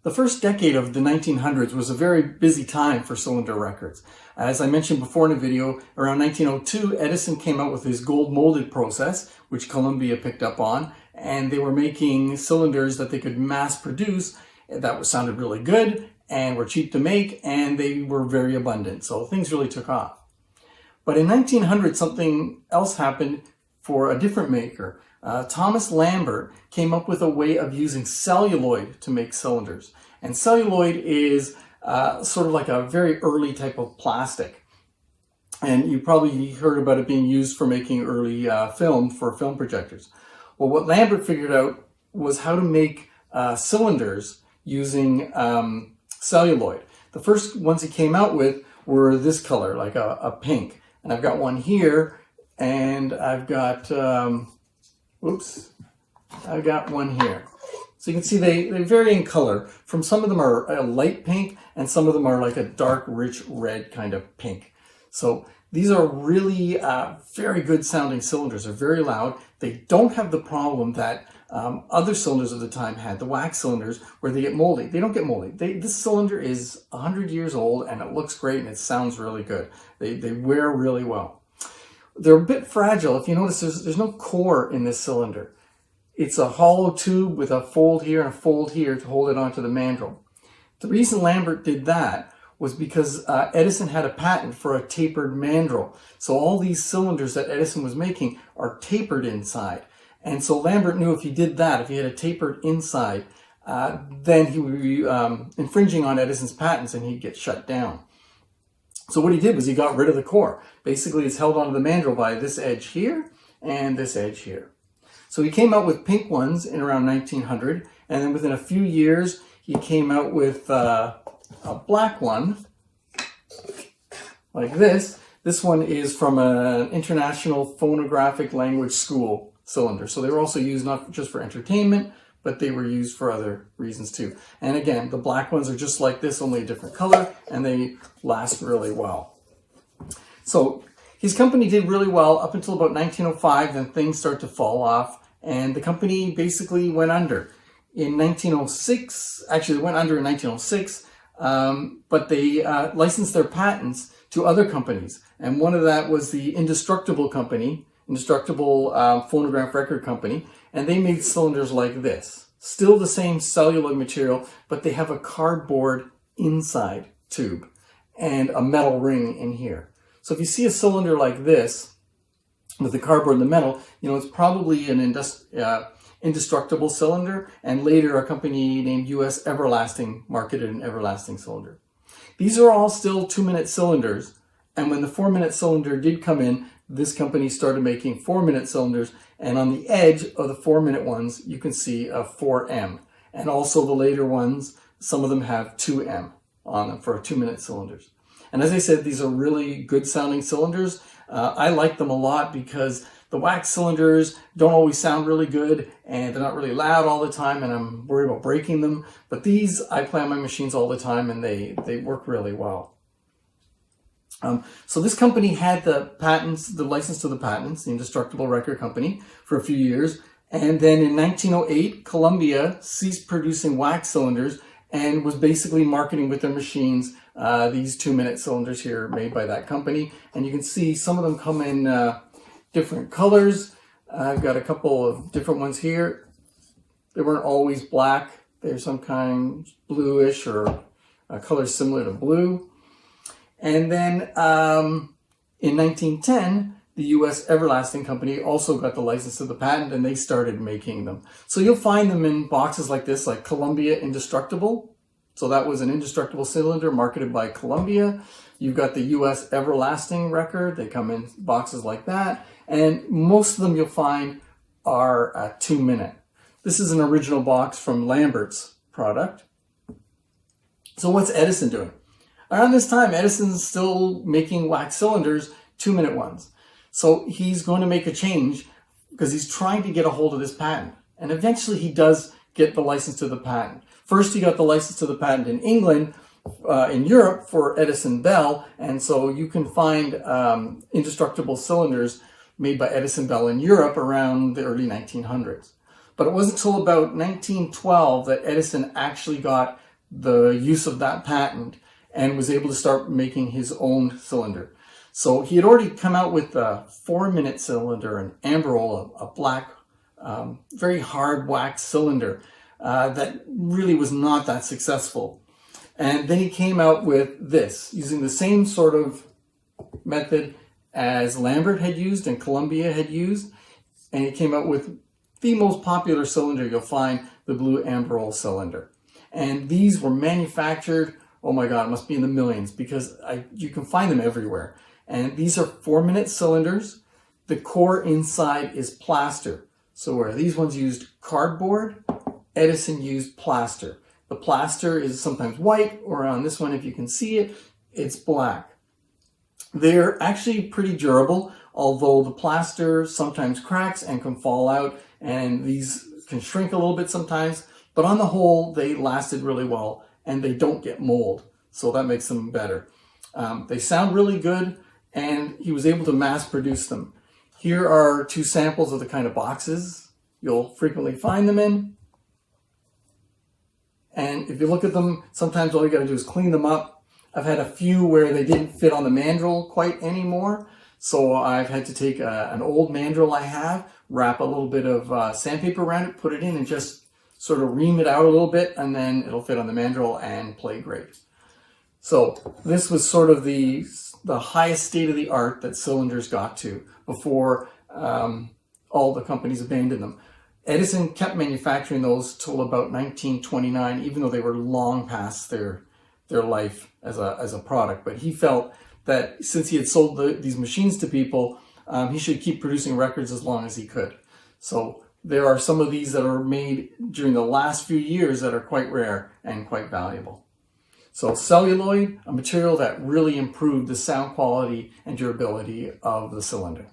The first decade of the 1900s was a very busy time for cylinder records. As I mentioned before in a video, around 1902, Edison came out with his gold molded process, which Columbia picked up on, and they were making cylinders that they could mass produce that sounded really good and were cheap to make, and they were very abundant. So things really took off. But in 1900, something else happened for a different maker. Thomas Lambert came up with a way of using celluloid to make cylinders. And celluloid is sort of like a very early type of plastic. And you probably heard about it being used for making early film for film projectors. Well, what Lambert figured out was how to make cylinders using celluloid. The first ones he came out with were this color, like a pink. And I've got one here, and I've got, I've got one here. So you can see they vary in color. From some of them are a light pink, and some of them are like a dark, rich red kind of pink. So these are really very good sounding cylinders. They're very loud. They don't have the problem that other cylinders of the time had, the wax cylinders, where they get moldy. They don't get moldy. This cylinder is 100 years old, and it looks great, and it sounds really good. They wear really well. They're a bit fragile. If you notice, there's no core in this cylinder. It's a hollow tube with a fold here and a fold here to hold it onto the mandrel. The reason Lambert did that was because Edison had a patent for a tapered mandrel. So all these cylinders that Edison was making are tapered inside. And so Lambert knew if he did that, if he had a tapered inside, then he would be infringing on Edison's patents and he'd get shut down. So what he did was he got rid of the core. Basically, it's held onto the mandrel by this edge here and this edge here. So he came out with pink ones in around 1900, and then within a few years, he came out with a black one, like this. This one is from an International Phonographic Language School cylinder. So they were also used not just for entertainment, but they were used for other reasons too. And again, the black ones are just like this, only a different color, and they last really well. So his company did really well up until about 1905, then things start to fall off, and the company basically went under. In 1906, actually it went under in 1906, but they licensed their patents to other companies. And one of that was the Indestructible company, Indestructible phonograph record company, and they made cylinders like this. Still the same celluloid material, but they have a cardboard inside tube and a metal ring in here. So if you see a cylinder like this with the cardboard and the metal, you know, it's probably an indestructible cylinder, and later a company named US Everlasting marketed an everlasting cylinder. These are all still 2-minute cylinders, and when the 4-minute cylinder did come in, this company started making 4-minute cylinders, and on the edge of the 4-minute ones, you can see a 4M. And also the later ones, some of them have 2M on them for 2-minute cylinders. And as I said, these are really good sounding cylinders. I like them a lot because the wax cylinders don't always sound really good, and they're not really loud all the time, and I'm worried about breaking them. But these, I play on my machines all the time, and they work really well. So this company had the patents, the license to the patents, the Indestructible Record Company, for a few years. And then in 1908, Columbia ceased producing wax cylinders and was basically marketing with their machines these 2-minute cylinders here made by that company. And you can see some of them come in different colors. I've got a couple of different ones here. They weren't always black. They're some kind bluish or a color similar to blue. And then in 1910, the US Everlasting Company also got the license to the patent, and they started making them. So you'll find them in boxes like this, like Columbia Indestructible. So that was an indestructible cylinder marketed by Columbia. You've got the US Everlasting record. They come in boxes like that. And most of them you'll find are 2-minute. This is an original box from Lambert's product. So what's Edison doing? Around this time, Edison's still making wax cylinders, 2-minute ones. So he's going to make a change because he's trying to get a hold of this patent. And eventually he does get the license to the patent. First, he got the license to the patent in England, in Europe for Edison Bell. And so you can find indestructible cylinders made by Edison Bell in Europe around the early 1900s. But it wasn't until about 1912 that Edison actually got the use of that patent and was able to start making his own cylinder. So he had already come out with a 4-minute cylinder, an amberol, a black, very hard wax cylinder that really was not that successful. And then he came out with this, using the same sort of method as Lambert had used and Columbia had used. And he came out with the most popular cylinder you'll find, the blue amberol cylinder. And these were manufactured, oh my God, it must be in the millions, because you can find them everywhere. And these are 4-minute cylinders. The core inside is plaster. So where these ones used cardboard, Edison used plaster. The plaster is sometimes white, or on this one, if you can see it, it's black. They're actually pretty durable, although the plaster sometimes cracks and can fall out, and these can shrink a little bit sometimes. But on the whole, they lasted really well, and they don't get mold. So that makes them better. They sound really good, and he was able to mass produce them. Here are 2 samples of the kind of boxes you'll frequently find them in. And if you look at them, sometimes all you got to do is clean them up. I've had a few where they didn't fit on the mandrel quite anymore. So I've had to take an old mandrel I have, wrap a little bit of sandpaper around it, put it in, and just sort of ream it out a little bit, and then it'll fit on the mandrel and play great. So this was sort of the highest state of the art that cylinders got to before all the companies abandoned them. Edison kept manufacturing those till about 1929, even though they were long past their life as a product. But he felt that since he had sold these machines to people, he should keep producing records as long as he could. So there are some of these that are made during the last few years that are quite rare and quite valuable. So celluloid, a material that really improved the sound quality and durability of the cylinder.